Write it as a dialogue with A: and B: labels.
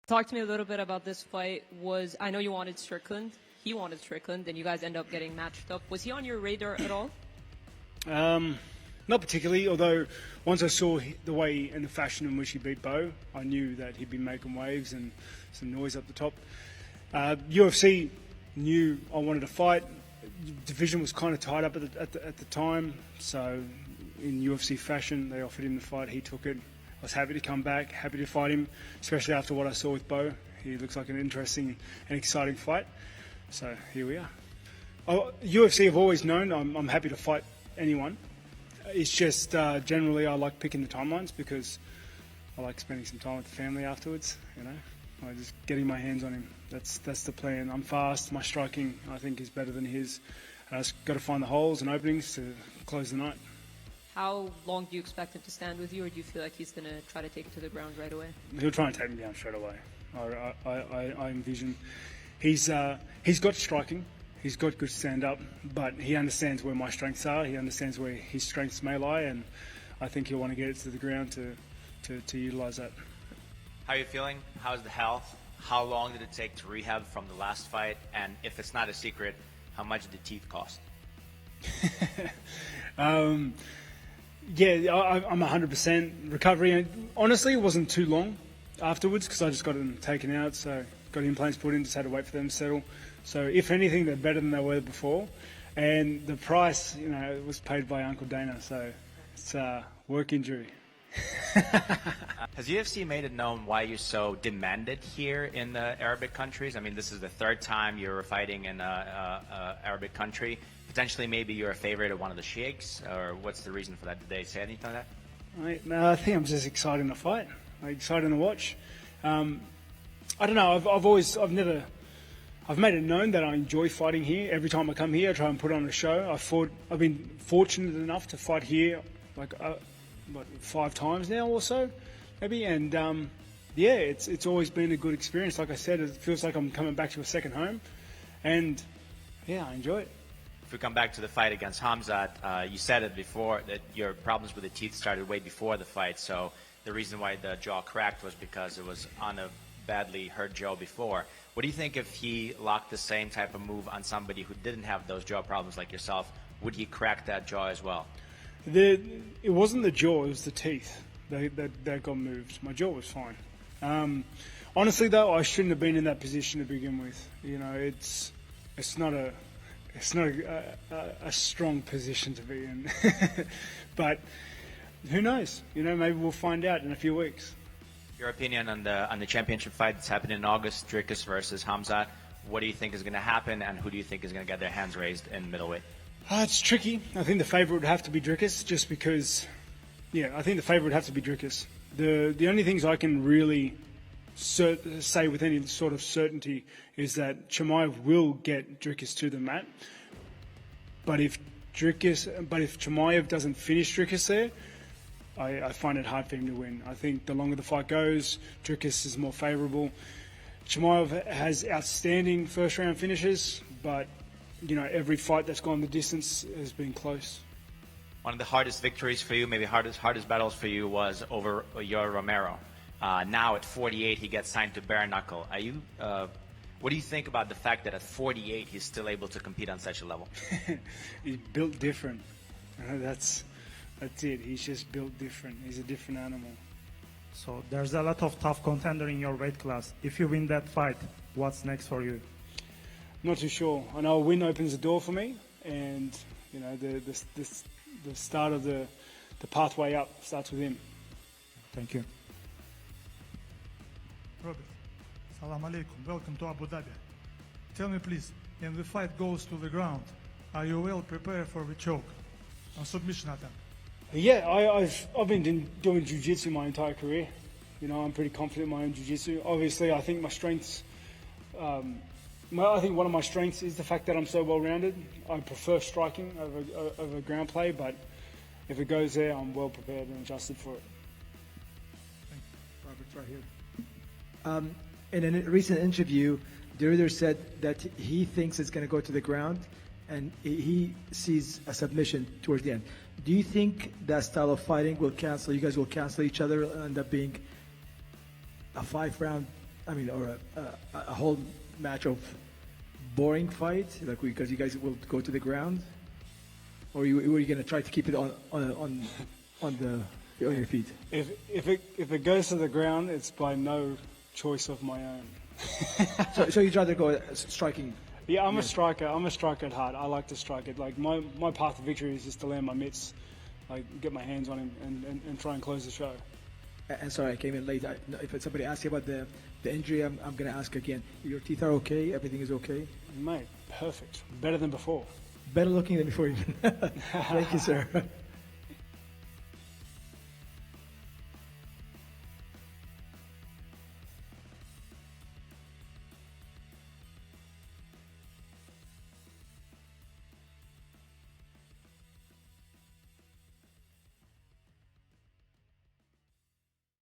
A: Talk to me a little bit about this fight. I know you wanted Strickland. He wanted Strickland, and you guys end up getting matched up. Was he on your radar at all?
B: Not particularly, although once I saw the way and the fashion in which he beat Bo, I knew that he'd be making waves and some noise up the top. UFC knew I wanted to fight. Division was kind of tied up at the time, so in UFC fashion, they offered him the fight. He took it. I was happy to come back, happy to fight him, especially after what I saw with Bo. He looks like an interesting and exciting fight. So here we are. UFC have always known I'm happy to fight anyone. It's just generally I like picking the timelines because I like spending some time with the family afterwards. You know, I just getting my hands on him. That's the plan. I'm fast. My striking I think is better than his. I just got to find the holes and openings to close the night.
A: How long do you expect him to stand with you, or do you feel like he's going to try to take it to the ground right away?
B: He'll try and take me down straight away. I envision he's got striking. He's got good stand-up, but he understands where my strengths are. He understands where his strengths may lie, and I think he'll want to get it to the ground to utilise that.
C: How are you feeling? How's the health? How long did it take to rehab from the last fight? And if it's not a secret, how much did the teeth cost?
B: Yeah, I'm 100% recovery. And honestly, it wasn't too long afterwards because I just got them taken out, so got implants put in, just had to wait for them to settle. So if anything, they're better than they were before. And the price, you know, it was paid by Uncle Dana, so it's a work injury.
C: Has UFC made it known why you're so demanded here in the Arabic countries? I mean, this is the third time you're fighting in an Arabic country. Potentially, maybe you're a favorite of one of the sheikhs, or what's the reason for that? Did they say anything like that?
B: No, I think I'm just excited to fight. I'm excited to watch. I don't know. I've made it known that I enjoy fighting here. Every time I come here, I try and put on a show. I've been fortunate enough to fight here, like 5 times now or so, maybe. And yeah, it's always been a good experience. Like I said, it feels like I'm coming back to a second home, and yeah, I enjoy it.
C: If we come back to the fight against Khamzat, you said it before that your problems with the teeth started way before the fight. So the reason why the jaw cracked was because it was on a badly hurt jaw before. What do you think if he locked the same type of move on somebody who didn't have those jaw problems like yourself? Would he crack that jaw as well?
B: It wasn't the jaw, it was the teeth that got moved. My jaw was fine. Honestly, though, I shouldn't have been in that position to begin with. You know, it's not a strong position to be in. But who knows? You know, maybe we'll find out in a few weeks.
C: Your opinion on the championship fight that's happening in August, Dricus versus Khamzat. What do you think is going to happen, and who do you think is going to get their hands raised in middleweight?
B: It's tricky. I think the favourite would have to be Dricus, just because. Yeah, I think the favourite would have to be Dricus. The only things I can really say with any sort of certainty is that Chimaev will get Dricus to the mat. But if Chimaev doesn't finish Dricus there, I find it hard for him to win. I think the longer the fight goes, Dricus is more favourable. Chimaev has outstanding first-round finishes, but you know, every fight that's gone the distance has been close.
C: One of the hardest victories for you, maybe hardest battles for you, was over your Romero. Now at 48, he gets signed to bare knuckle. What do you think about the fact that at 48 he's still able to compete on such a level?
B: He's built different. That's it. He's just built different. He's a different animal.
D: So there's a lot of tough contender in your weight class. If you win that fight, what's next for you?
B: Not too sure. I know a win opens the door for me, and you know the start of the pathway up starts with him.
D: Thank you.
E: Robert, salam alaikum. Welcome to Abu Dhabi. Tell me please, when the fight goes to the ground, are you well prepared for the choke and submission attempt?
B: Yeah, I've been doing jiu-jitsu my entire career. You know, I'm pretty confident in my own jiu-jitsu. Obviously, I think my strengths. I think one of my strengths is the fact that I'm so well-rounded. I prefer striking over ground play, but if it goes there, I'm well prepared and adjusted for it.
E: Thank you. Robert's right here.
F: In a recent interview, De Ridder said that he thinks it's going to go to the ground, and he sees a submission towards the end. Do you think that style of fighting will cancel? You guys will cancel each other and end up being a 5-round I mean, or a whole match of boring fight, like because you guys will go to the ground, or were you going to try to keep it on your feet?
B: If it goes to the ground, it's by no choice of my own.
F: So you'd rather go striking?
B: Yeah, I'm a striker. I'm a striker at heart. I like to strike it. Like my path to victory is just to land my mitts, like get my hands on him and try and close the show.
F: And sorry, I came in late. If somebody asks you about the injury, I'm going to ask again. Your teeth are okay? Everything is okay?
B: Mate, perfect. Better than before.
F: Better looking than before even. Thank you, sir.